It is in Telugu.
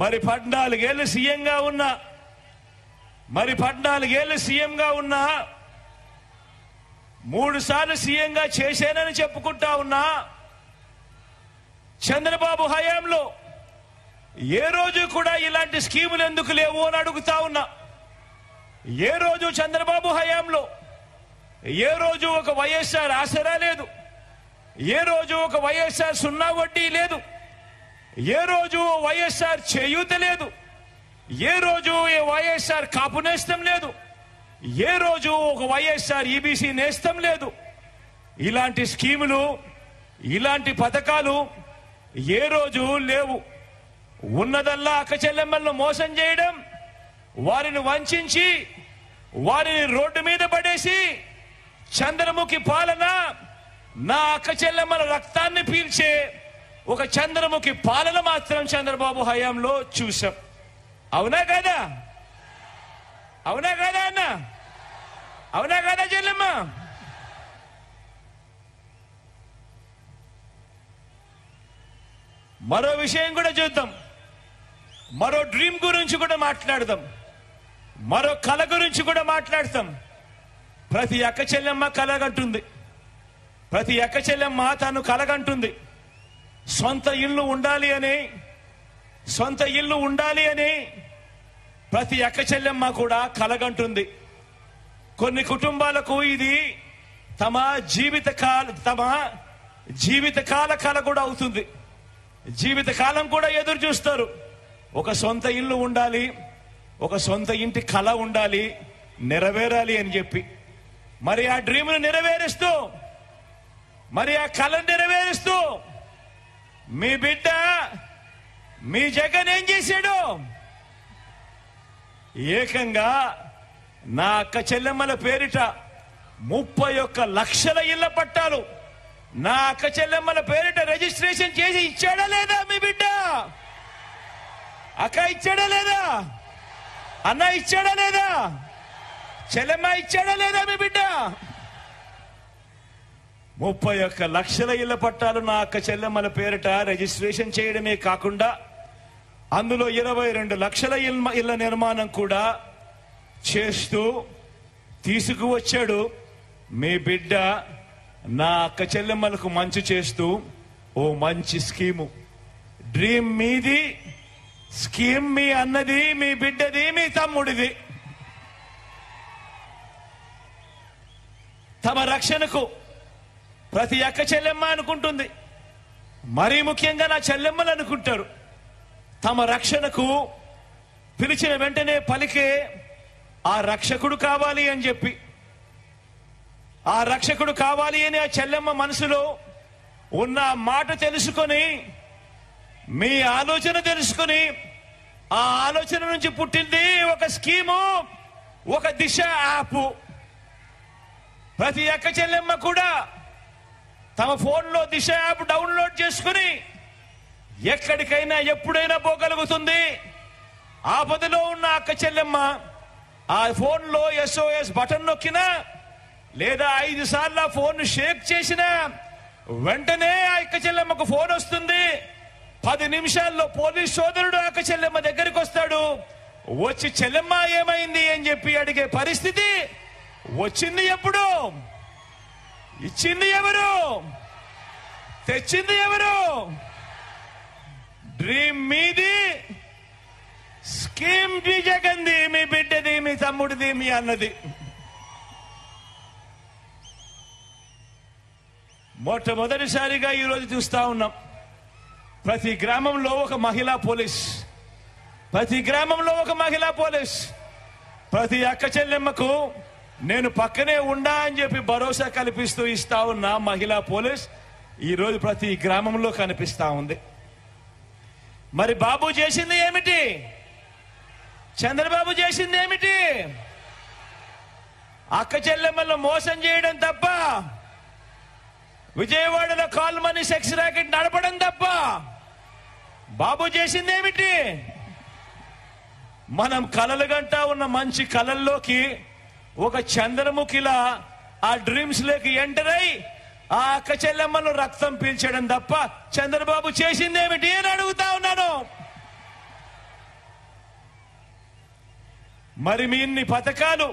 మరి 14 ఏళ్ళు సీఎంగా ఉన్నా మరి 14 ఏళ్ళు సీఎంగా ఉన్నా 3 సార్లు సీఎంగా చేశానని చెప్పుకుంటా ఉన్నా చంద్రబాబు హయాంలో ఏ రోజు కూడా ఇలాంటి స్కీములు ఎందుకు లేవు అని అడుగుతా ఉన్నా. ఏ రోజు చంద్రబాబు హయాంలో ఏ రోజు ఒక వైఎస్ఆర్ ఆసరా లేదు, ఏ రోజు ఒక వైఎస్ఆర్ సున్నా వడ్డీ లేదు, ఏ రోజు వైఎస్ఆర్ చేయూత లేదు, ఏ రోజు వైఎస్ఆర్ కాపు నేస్తం లేదు, ఏ రోజు ఒక వైఎస్ఆర్ ఈబీసీ నేస్తం లేదు. ఇలాంటి స్కీములు ఇలాంటి పథకాలు ఏ రోజు లేవు. ఉన్నదల్లా అక్క చెల్లెమ్మలను మోసం చేయడం, వారిని వంచి వారిని రోడ్డు మీద పడేసి చంద్రముఖి పాలన, నా అక్క చెల్లెమ్మల రక్తాన్ని పీల్చే ఒక చంద్రముఖి పాలన మాత్రం చంద్రబాబు హయాంలో చూసాం. అవునా కదా? అవునా కదా అన్న? అవునా కదా చెల్లెమ్మ? మరో విషయం కూడా చూద్దాం, మరో డ్రీమ్ గురించి కూడా మాట్లాడదాం, మరో కళ గురించి కూడా మాట్లాడతాం. ప్రతి అక్క చెల్లెమ్మ కలగంటుంది, ప్రతి అక్క చెల్లెమ్మ తాను కలగంటుంది. సొంత ఇల్లు ఉండాలి అని, సొంత ఇల్లు ఉండాలి అని ప్రతి అక్క చెల్లెమ్మ కూడా కలగంటుంది. కొన్ని కుటుంబాలకు ఇది తమ జీవితకాల కళ కూడా అవుతుంది. జీవితకాలం కూడా ఎదురు చూస్తారు. ఒక సొంత ఇల్లు ఉండాలి, ఒక సొంత ఇంటి కళ ఉండాలి, నెరవేరాలి అని చెప్పి. మరి ఆ డ్రీమ్ను నెరవేరుస్తూ, మరి ఆ కళను నెరవేరుస్తూ మీ బిడ్డ మీ జగన్ ఏం చేశాడు? ఏకంగా నా అక్క చెల్లెమ్మల పేరిట 31 లక్షల ఇళ్ల పట్టాలు నా అక్క చెల్లెమ్మల పేరిట రిజిస్ట్రేషన్ చేసి ఇచ్చాడా లేదా మీ బిడ్డ? అక్క ఇచ్చాడా లేదా? అన్న ఇచ్చాడా లేదా? చెల్లెమ్మ ఇచ్చాడా లేదా మీ బిడ్డ? 31 లక్షల ఇళ్ల పట్టాలు నా అక్క చెల్లెమ్మల పేరిట రిజిస్ట్రేషన్ చేయడమే కాకుండా అందులో 22 లక్షల ఇళ్ల నిర్మాణం కూడా చేస్తూ తీసుకువచ్చాడు మీ బిడ్డ. నా అక్క చెల్లెమ్మలకు మంచి చేస్తూ ఓ మంచి స్కీము. డ్రీమ్ మీది, స్కీమ్ మీ అన్నది, మీ బిడ్డది, మీ తమ్ముడిది. తమ రక్షణకు ప్రతి అక్క చెల్లెమ్మ అనుకుంటుంది, మరీ ముఖ్యంగా నా చెల్లెమ్మలు అనుకుంటారు. తమ రక్షణకు పిలిచిన వెంటనే పలికే ఆ రక్షకుడు కావాలి అని చెప్పి, ఆ రక్షకుడు కావాలి అని ఆ చెల్లెమ్మ మనసులో ఉన్న మాట తెలుసుకొని, మీ ఆలోచన తెలుసుకొని, ఆ ఆలోచన నుంచి పుట్టింది ఒక స్కీము, ఒక దిశ యాప్. ప్రతి అక్క చెల్లెమ్మ కూడా తమ ఫోన్లో దిశ యాప్ డౌన్లోడ్ చేసుకుని ఎక్కడికైనా ఎప్పుడైనా పోగలుగుతుంది. ఆపదలో ఉన్న అక్క చెల్లెమ్మ ఆ ఫోన్లో SOS బటన్ నొక్కినా లేదా 5 సార్లు ఆ ఫోన్ షేక్ చేసినా వెంటనే ఆ అక్క చెల్లెమ్మకు ఫోన్ వస్తుంది. 10 నిమిషాల్లో పోలీస్ సోదరుడు అక్క చెల్లెమ్మ దగ్గరికి వస్తాడు. వచ్చి చెల్లెమ్మ ఏమైంది అని చెప్పి అడిగే పరిస్థితి వచ్చింది. ఎప్పుడు ఇచ్చింది ఎవరు? తెచ్చింది ఎవరు? డ్రీమ్ మీది, స్కీమ్ మీ జగన్ది, మీ బిడ్డది, మీ తమ్ముడిది, మీ అన్నది. మొట్టమొదటిసారిగా ఈరోజు చూస్తా ఉన్నాం, ప్రతి గ్రామంలో ఒక మహిళా పోలీస్, ప్రతి గ్రామంలో ఒక మహిళా పోలీస్. ప్రతి అక్క చెల్లెమ్మకు నేను పక్కనే ఉండా అని చెప్పి భరోసా కల్పిస్తూ ఇస్తా ఉన్న మహిళా పోలీస్ ఈరోజు ప్రతి గ్రామంలో కనిపిస్తా ఉంది. మరి బాబు చేసింది ఏమిటి? చంద్రబాబు చేసింది ఏమిటి? అక్క చెల్లెమ్మలను మోసం చేయడం తప్ప, విజయవాడలో కాల్ మనీ సెక్స్ ర్యాకెట్ నడపడం తప్ప బాబు చేసింది ఏమిటి? మనం కలలు గంటా ఉన్న మంచి కలల్లోకి ఒక చంద్రముఖిలా ఆ డ్రీమ్స్ లోకి ఎంటర్ అయి ఆ అక్క చెల్లెమ్మను రక్తం పీల్చడం తప్ప చంద్రబాబు చేసింది ఏమిటి అని అడుగుతా ఉన్నాను. మరి మీ ఇన్ని పథకాలు